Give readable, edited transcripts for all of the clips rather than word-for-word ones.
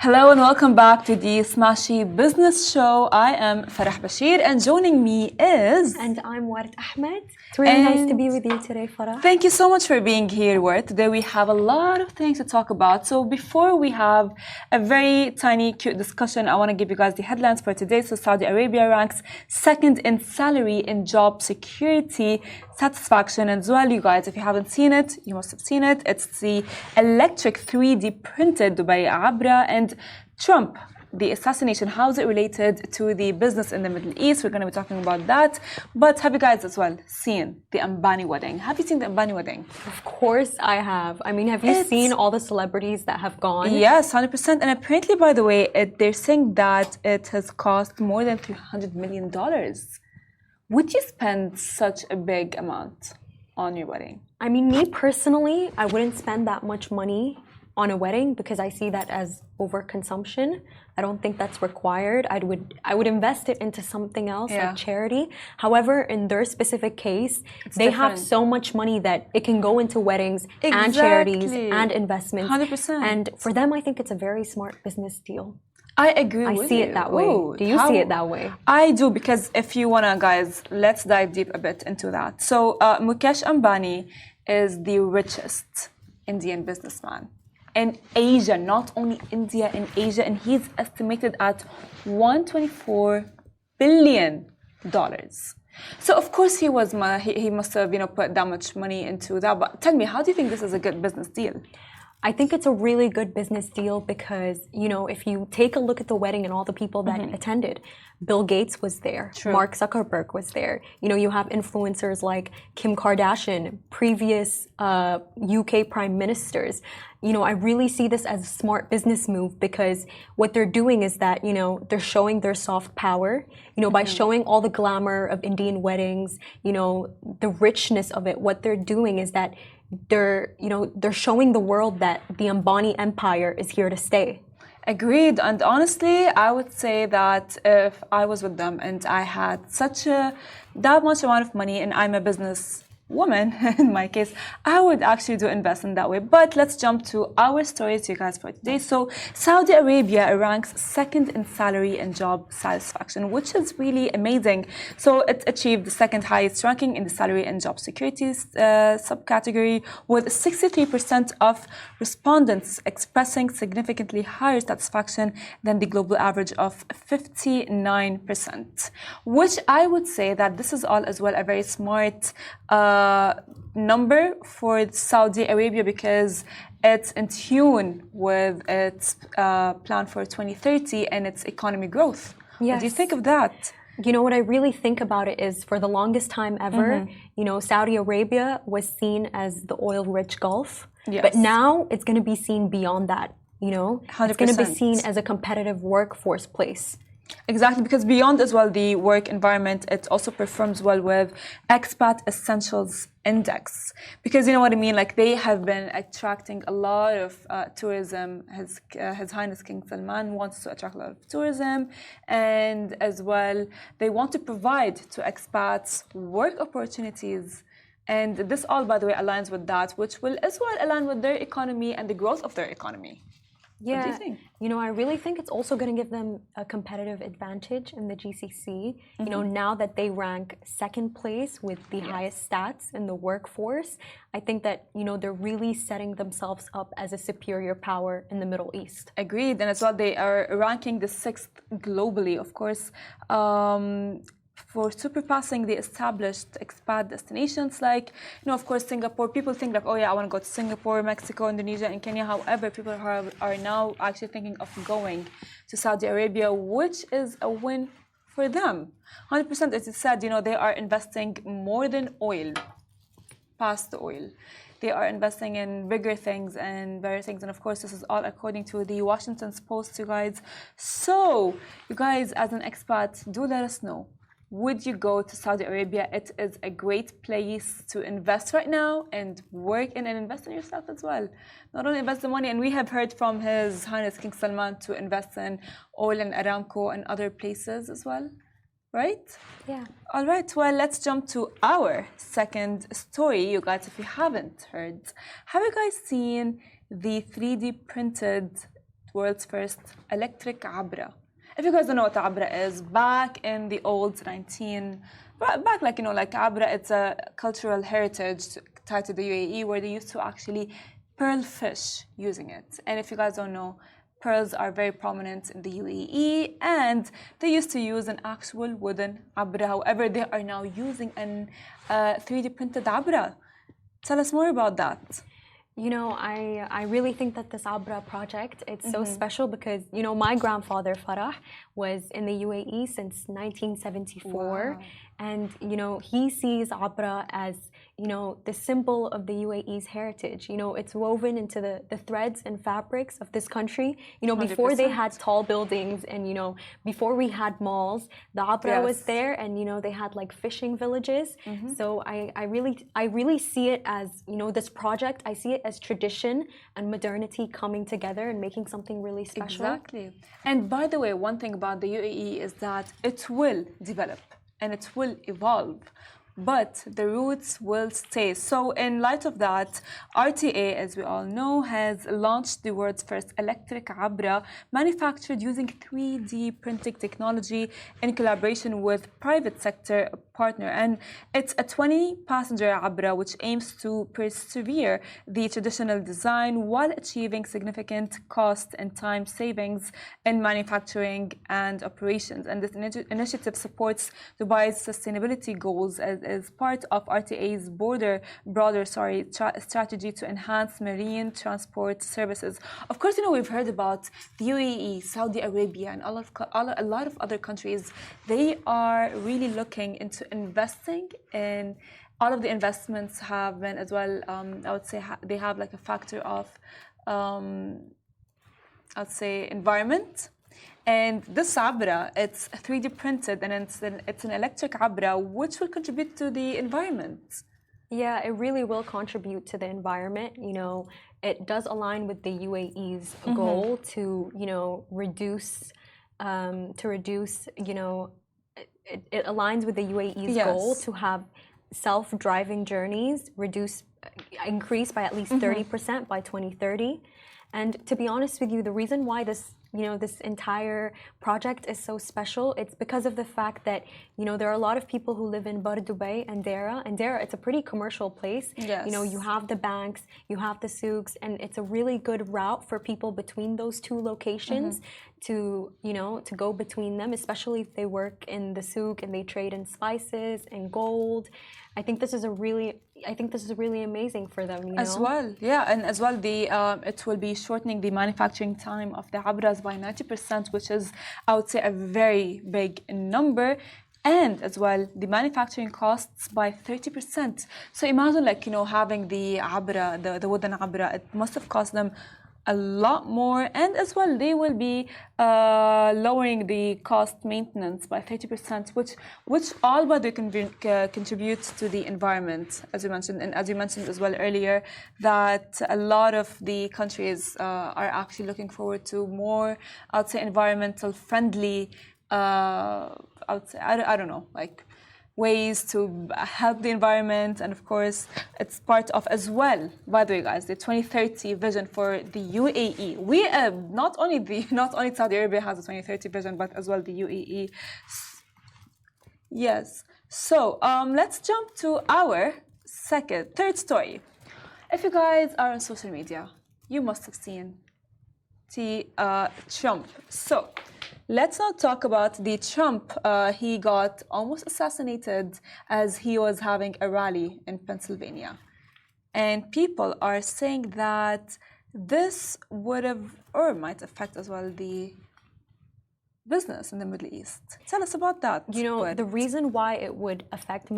Hello and welcome back to the Smashy Business Show. I am Farah Bashir and joining me is... And I'm Ward Ahmed. It's really nice to be with you today, Farah. Thank you so much for being here, Ward. Today we have a lot of things to talk about. So before we have a very tiny, cute discussion, I want to give you guys the headlines for today. So Saudi Arabia ranks second in salary in job security satisfaction. And as well, you guys, if you haven't seen it, you must have seen it. It's the electric 3D printed Dubai Abra and Trump, the assassination. How is it related to the business in the Middle East? We're going to be talking about that. But have you guys as well seen the Ambani wedding? Have you seen the Ambani wedding? Of course I have. I mean, have you seen all the celebrities that have gone? Yes, 100%. And apparently, by the way, they're saying that it has cost more than $300 million. Would you spend such a big amount on your wedding? I mean, me personally, I wouldn't spend that much money on a wedding because I see that as overconsumption. I don't think that's required. I would invest it into something else like charity. However, in their specific case, they have so much money that it can go into weddings and charities and investments. 100%. And for them, I think it's a very smart business deal. I agree with you. I see it that way. Do you see it that way? I do, because if you wanna, guys, let's dive deep a bit into that. So Mukesh Ambani is the richest Indian businessman in Asia, not only India, in Asia, and he's estimated at $124 billion. So of course he must have put that much money into that. But tell me, how do you think this is a good business deal? I think it's a really good business deal because, if you take a look at the wedding and all the people that attended, Bill Gates was there, Mark Zuckerberg was there. You have influencers like Kim Kardashian, previous UK prime ministers. I really see this as a smart business move because what they're doing is that, they're showing their soft power, by showing all the glamour of Indian weddings, the richness of it. What they're doing is that they're showing the world that the Ambani empire is here to stay. Agreed. And honestly, I would say that if I was with them and I had that much amount of money, and I'm a business woman in my case, I would actually do invest in that way. But let's jump to our stories, you guys, for today. So Saudi Arabia ranks second in salary and job satisfaction, which is really amazing. So it achieved the second highest ranking in the salary and job security subcategory, with 63% of respondents expressing significantly higher satisfaction than the global average of 59%, which I would say that this is all as well a very smart number for Saudi Arabia, because it's in tune with its plan for 2030 and its economy growth. Yes. What do you think of that? What I really think about it is, for the longest time ever, Saudi Arabia was seen as the oil-rich Gulf. Yes. But now it's going to be seen beyond that. 100%. It's going to be seen as a competitive workforce place. Exactly, because beyond as well the work environment, it also performs well with Expat Essentials Index. Because you know what I mean, like they have been attracting a lot of tourism. His Highness King Salman wants to attract a lot of tourism, and as well they want to provide to expats work opportunities. And this all, by the way, aligns with that, which will as well align with their economy and the growth of their economy. Yeah, what do you think? I really think it's also going to give them a competitive advantage in the GCC. Now that they rank second place with the highest stats in the workforce, I think that, they're really setting themselves up as a superior power in the Middle East. Agreed. And as well, they are ranking the 6th globally, of course, for surpassing the established expat destinations like, of course, Singapore. People think like, oh yeah, I want to go to Singapore, Mexico, Indonesia, and Kenya. However, people are now actually thinking of going to Saudi Arabia, which is a win for them. 100%, as you said, they are investing more than oil, past the oil. They are investing in bigger things and better things. And of course, this is all according to the Washington Post, you guys. So, you guys, as an expat, do let us know. Would you go to Saudi Arabia? It is a great place to invest right now and work in and invest in yourself as well. Not only invest the money, and we have heard from His Highness King Salman to invest in oil and Aramco and other places as well, right? Yeah. All right, well, let's jump to our second story. You guys, if you haven't heard, have you guys seen the 3D printed world's first electric Abra. If you guys don't know what Abra is, back in the old like Abra, it's a cultural heritage tied to the UAE where they used to actually pearl fish using it. And if you guys don't know, pearls are very prominent in the UAE, and they used to use an actual wooden Abra. However, they are now using an 3D printed Abra. Tell us more about that. You know, I really think that this Abra project, it's so special because, you know, my grandfather, Farah, was in the UAE since 1974. Wow. And, you know, he sees Abra as, you know, the symbol of the UAE's heritage. You know, it's woven into the threads and fabrics of this country. You know, before they 100%. had tall buildings and, you know, before we had malls, the Abra was there, and, you know, they had like fishing villages. So I really see it as, you know, this project, I see it as tradition and modernity coming together and making something really special. Exactly. And by the way, one thing about the UAE is that it will develop and it will evolve, but the roots will stay. So in light of that, RTA, as we all know, has launched the world's first electric Abra manufactured using 3D printing technology in collaboration with private sector partner. And it's a 20-passenger Abra which aims to persevere the traditional design while achieving significant cost and time savings in manufacturing and operations. And this initiative supports Dubai's sustainability goals as part of RTA's broader strategy to enhance marine transport services. Of course, you know, we've heard about the UAE, Saudi Arabia, and a lot of other countries. They are really looking into investing in. All of the investments have been as well, I would say they have like a factor of, I'd say, environment. And this Abra, it's 3D printed, and it's an electric Abra, which will contribute to the environment. Yeah, it really will contribute to the environment. You know, it does align with the UAE's goal to, you know, reduce, you know, it aligns with the UAE's goal to have self-driving journeys increase by at least 30% by 2030. And to be honest with you, the reason why this, you know, this entire project is so special, it's because of the fact that, you know, there are a lot of people who live in Bar Dubai and Dera. And Dera, it's a pretty commercial place. Yes. You know, you have the banks, you have the souks, and it's a really good route for people between those two locations to, you know, to go between them, especially if they work in the souk and they trade in spices and gold. I think this is really amazing for them, you know? As well, yeah, and as well, it will be shortening the manufacturing time of the Abras by 90%, which is, I would say, a very big number. And as well, the manufacturing costs by 30%. So imagine, like, you know, having the Abra, the wooden Abra, it must have cost them a lot more, and as well they will be lowering the cost maintenance by 30%, which all by the contributes to the environment, as you mentioned, and as you mentioned as well earlier, that a lot of the countries are actually looking forward to more, I would say, environmental friendly, I would say, I don't know, like, ways to help the environment. And of course, it's part of as well, by the way, guys, the 2030 vision for the UAE. We not only Saudi Arabia has a 2030 vision, but as well the UAE. Yes. So let's jump to our third story. If you guys are on social media, you must have seen Trump. So let's not talk about the Trump. He got almost assassinated as he was having a rally in Pennsylvania. And people are saying that this would have or might affect as well the business in the Middle East. Tell us about that. You know, the reason why it would affect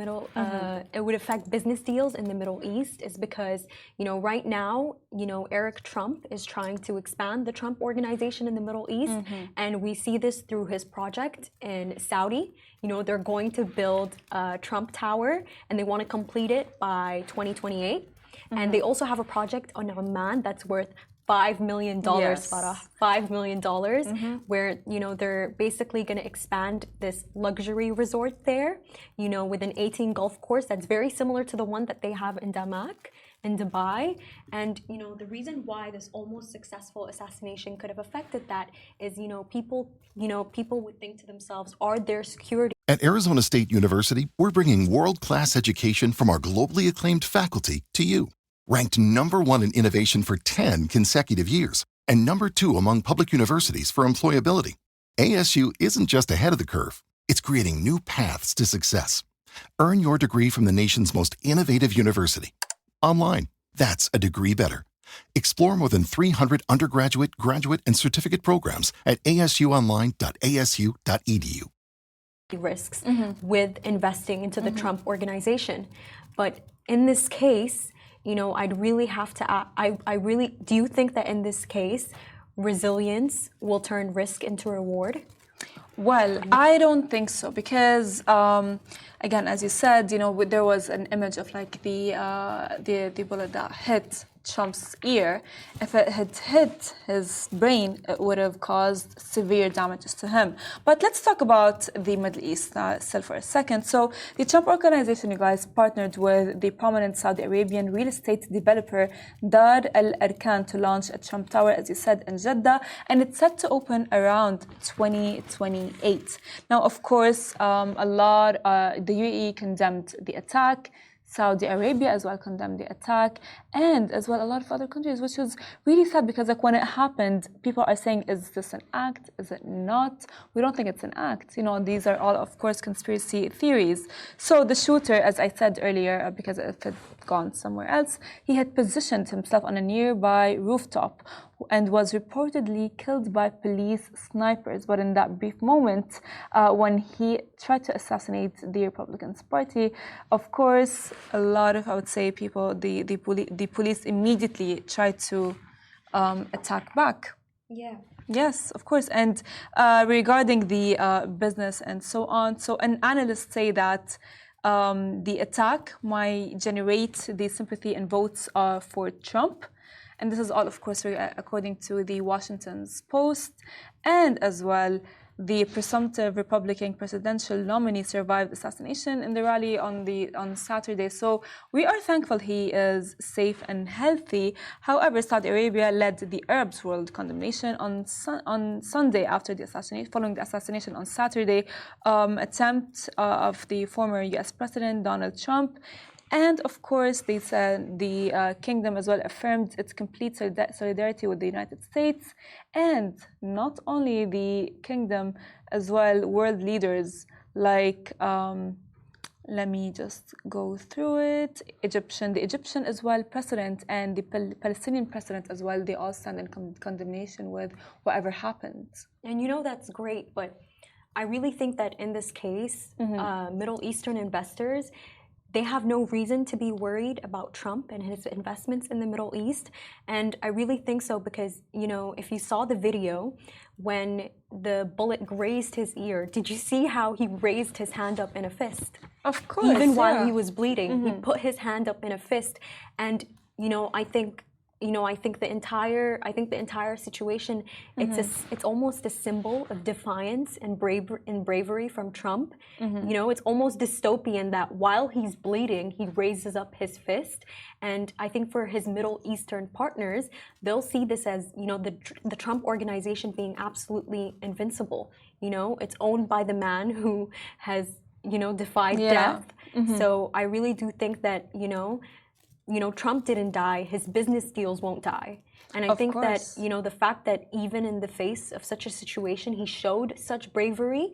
business deals in the Middle East is because, you know, right now, you know, Eric Trump is trying to expand the Trump Organization in the Middle East, and we see this through his project in Saudi. You know, they're going to build a Trump Tower, and they want to complete it by 2028. And they also have a project on Oman that's worth $5 million, yes. Farah. $5 million, where, you know, they're basically going to expand this luxury resort there, you know, with an 18 golf course that's very similar to the one that they have in Damak. in Dubai. And, the reason why this almost successful assassination could have affected that is, people would think to themselves, are there security? At Arizona State University, we're bringing world-class education from our globally acclaimed faculty to you. Ranked #1 in innovation for 10 consecutive years and #2 among public universities for employability. ASU isn't just ahead of the curve, it's creating new paths to success. Earn your degree from the nation's most innovative university. Online, that's a degree better. Explore more than 300 undergraduate, graduate, and certificate programs at asuonline.asu.edu. Risks with investing into the Trump organization. But in this case, I'd really have to do you think that in this case resilience will turn risk into reward? Well, I don't think so because, again, as you said, there was an image of like the bullet that hit Trump's ear. If it had hit his brain, it would have caused severe damages to him. But let's talk about the Middle East still for a second. So the Trump organization, you guys, partnered with the prominent Saudi Arabian real estate developer Dar Al Arkan to launch a Trump Tower, as you said, in Jeddah, and it's set to open around 2028. Now, of course, the UAE condemned the attack. Saudi Arabia as well condemned the attack, and as well a lot of other countries, which is really sad because like when it happened, people are saying, is this an act? Is it not? We don't think it's an act. These are all, of course, conspiracy theories. So the shooter, as I said earlier, because if it had gone somewhere else, he had positioned himself on a nearby rooftop and was reportedly killed by police snipers. But in that brief moment, when he tried to assassinate the Republican Party, of course, a lot of, I would say, people, the police immediately tried to attack back. Yeah. Yes, of course. And regarding the business and so on, so an analyst say that the attack might generate the sympathy and votes for Trump. And this is all, of course, according to the Washington Post. And as well, the presumptive Republican presidential nominee survived assassination in the rally on Saturday. So we are thankful he is safe and healthy. However, Saudi Arabia led the Arabs' world condemnation on Sunday after the assassination, following the assassination on Saturday attempt of the former U.S. President Donald Trump. And of course, they said the kingdom as well affirmed its complete solidarity with the United States. And not only the kingdom, as well, world leaders like, let me just go through it, the Egyptian as well president and the Palestinian president as well, they all stand in condemnation with whatever happened. And that's great, but I really think that in this case, Middle Eastern investors, they have no reason to be worried about Trump and his investments in the Middle East. And I really think so because, if you saw the video when the bullet grazed his ear, did you see how he raised his hand up in a fist? Of course. Even while he was bleeding, he put his hand up in a fist. And, I think the entire situation, it's almost a symbol of defiance and bravery from Trump. It's almost dystopian that while he's bleeding, he raises up his fist. And I think for his Middle Eastern partners, they'll see this as, the Trump organization being absolutely invincible. It's owned by the man who has, defied death. So I really do think that, Trump didn't die, his business deals won't die. And I think that, the fact that even in the face of such a situation, he showed such bravery,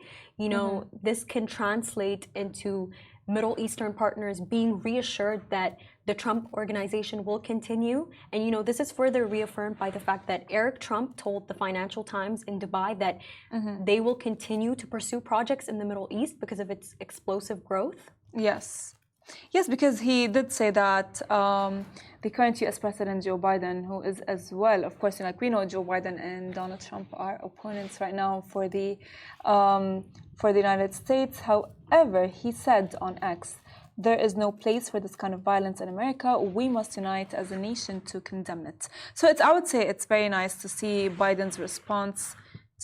this can translate into Middle Eastern partners being reassured that the Trump organization will continue. And, this is further reaffirmed by the fact that Eric Trump told the Financial Times in Dubai that they will continue to pursue projects in the Middle East because of its explosive growth. Yes. Yes, because he did say that the current U.S. President Joe Biden, who is as well, of course, we know Joe Biden and Donald Trump are opponents right now for the United States. However, he said on X, there is no place for this kind of violence in America. We must unite as a nation to condemn it. So I would say it's very nice to see Biden's response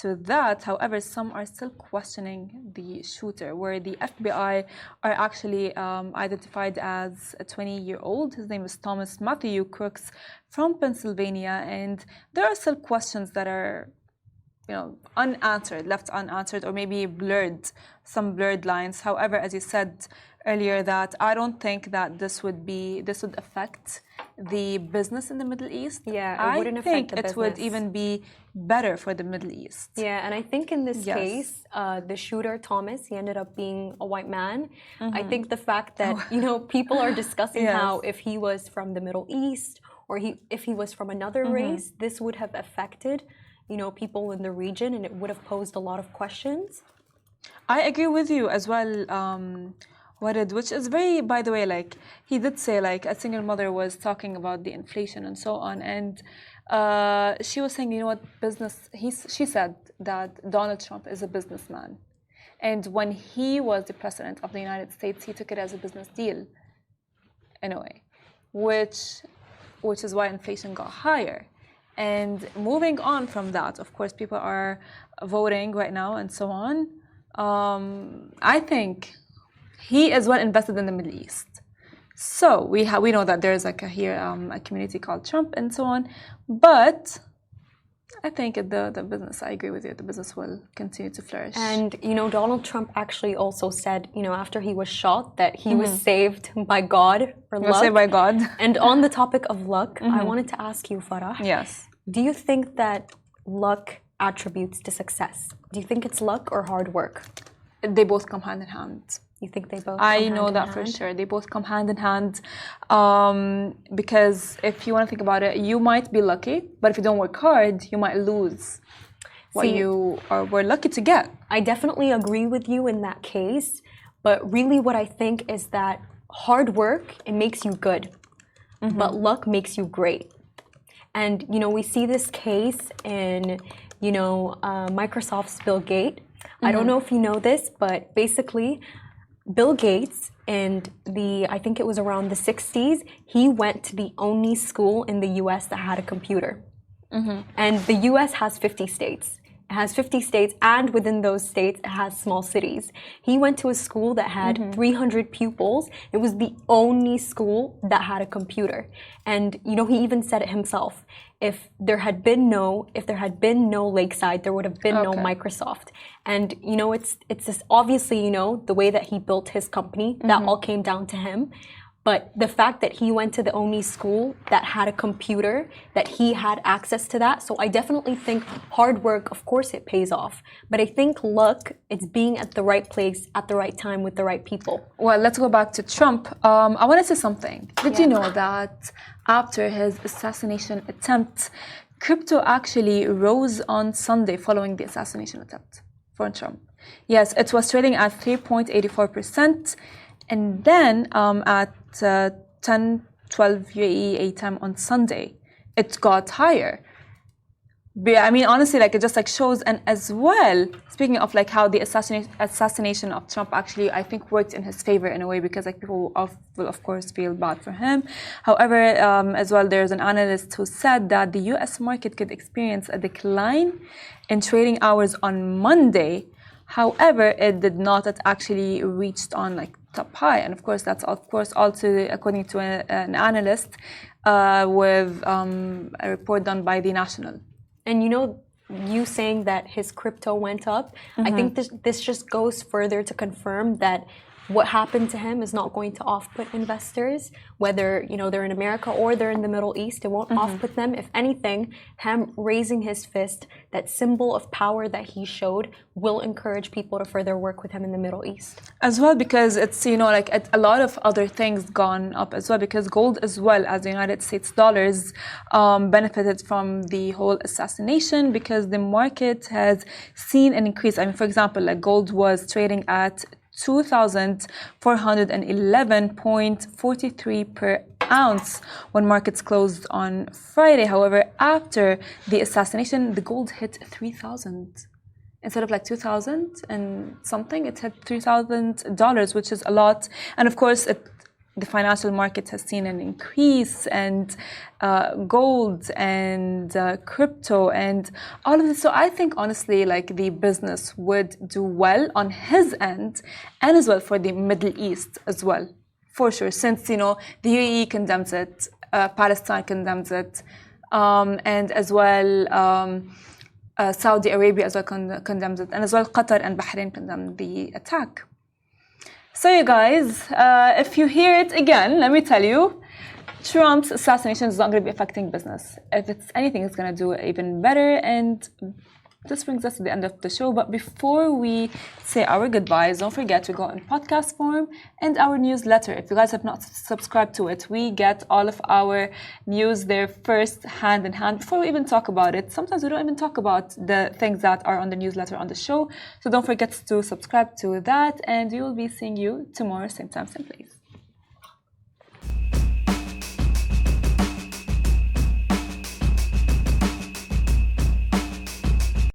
to that. However, some are still questioning the shooter, where the FBI are actually identified as a 20-year-old. His name is Thomas Matthew Crooks from Pennsylvania, and there are still questions that are unanswered, left unanswered, or maybe some blurred lines. However, as you said earlier, that I don't think that this would affect the business in the Middle East. Yeah, it wouldn't affect the business. I think it would even be better for the Middle East. Yeah, and I think in this case, the shooter, Thomas, he ended up being a white man. I think the fact that, people are discussing how if he was from the Middle East or if he was from another race, this would have affected people in the region, and it would have posed a lot of questions. I agree with you as well, which is very, by the way, like he did say, like a single mother was talking about the inflation and so on, and she was saying, she said that Donald Trump is a businessman, and when he was the president of the United States, he took it as a business deal, in a way, which is why inflation got higher. And moving on from that, of course, people are voting right now and so on. I think he is well invested in the Middle East. So we know that there's a community called Trump and so on. But I think the business, I agree with you, the business will continue to flourish. And, Donald Trump actually also said, after he was shot, that he was saved by God or luck. Saved by God. And on the topic of luck, I wanted to ask you, Farah. Yes. Do you think that luck attributes to success? Do you think it's luck or hard work? They both come hand in hand. You think they both? I know that for sure. They both come hand in hand. Because if you want to think about it, you might be lucky, but if you don't work hard, you might lose what you were lucky to get. I definitely agree with you in that case. But really what I think is that hard work, it makes you good. But luck makes you great. And, we see this case in, Microsoft's Bill Gates. I don't know if you know this, but basically Bill Gates I think it was around the 60s, he went to the only school in the US that had a computer. And the US has 50 states. It has 50 states, and within those states, it has small cities. He went to a school that had 300 pupils. It was the only school that had a computer. And, he even said it himself. If there had been no Lakeside, there would have been no Microsoft. And, it's just obviously, the way that he built his company, that all came down to him. But the fact that he went to the only school that had a computer, that he had access to that. So I definitely think hard work, of course, it pays off. But I think luck, it's being at the right place at the right time with the right people. Well, let's go back to Trump. I want to say something. Did you know that after his assassination attempt, crypto actually rose on Sunday following the assassination attempt for Trump? Yes, it was trading at 3.84%. And then at 10:12 UAE time on Sunday, it got higher. But, I mean, honestly, it just shows. And as well, speaking of how the assassination of Trump actually, I think, worked in his favor in a way, because people will of course feel bad for him. However, as well, there's an analyst who said that the U.S. market could experience a decline in trading hours on Monday. However, it did not. It actually reached on top high, and of course that's also according to an analyst with a report done by the National. And you saying that his crypto went up, I think this just goes further to confirm that what happened to him is not going to off-put investors, whether they're in America or they're in the Middle East. It won't off-put them. If anything, him raising his fist, that symbol of power that he showed, will encourage people to further work with him in the Middle East. As well, because it's a lot of other things gone up as well, because gold as well as the United States dollars benefited from the whole assassination, because the market has seen an increase. I mean, for example, gold was trading at $2,411.43 per ounce when markets closed on Friday. However, after the assassination, the gold hit 3,000. Instead of 2,000 and something, it hit $3,000, which is a lot. And of course, the financial market has seen an increase, and gold and crypto and all of this. So I think honestly, like, the business would do well on his end, and as well for the Middle East as well, for sure. Since, you know, the UAE condemns it, Palestine condemns it, and as well Saudi Arabia as well condemns it, and as well Qatar and Bahrain condemn the attack. So you guys, if you hear it again, let me tell you, Trump's assassination is not going to be affecting business. If it's anything, it's going to do it even better. And this brings us to the end of the show. But before we say our goodbyes, don't forget to go in podcast form and our newsletter. If you guys have not subscribed to it, we get all of our news there first, hand in hand, before we even talk about it. Sometimes we don't even talk about the things that are on the newsletter on the show. So don't forget to subscribe to that, and we will be seeing you tomorrow, same time, same place.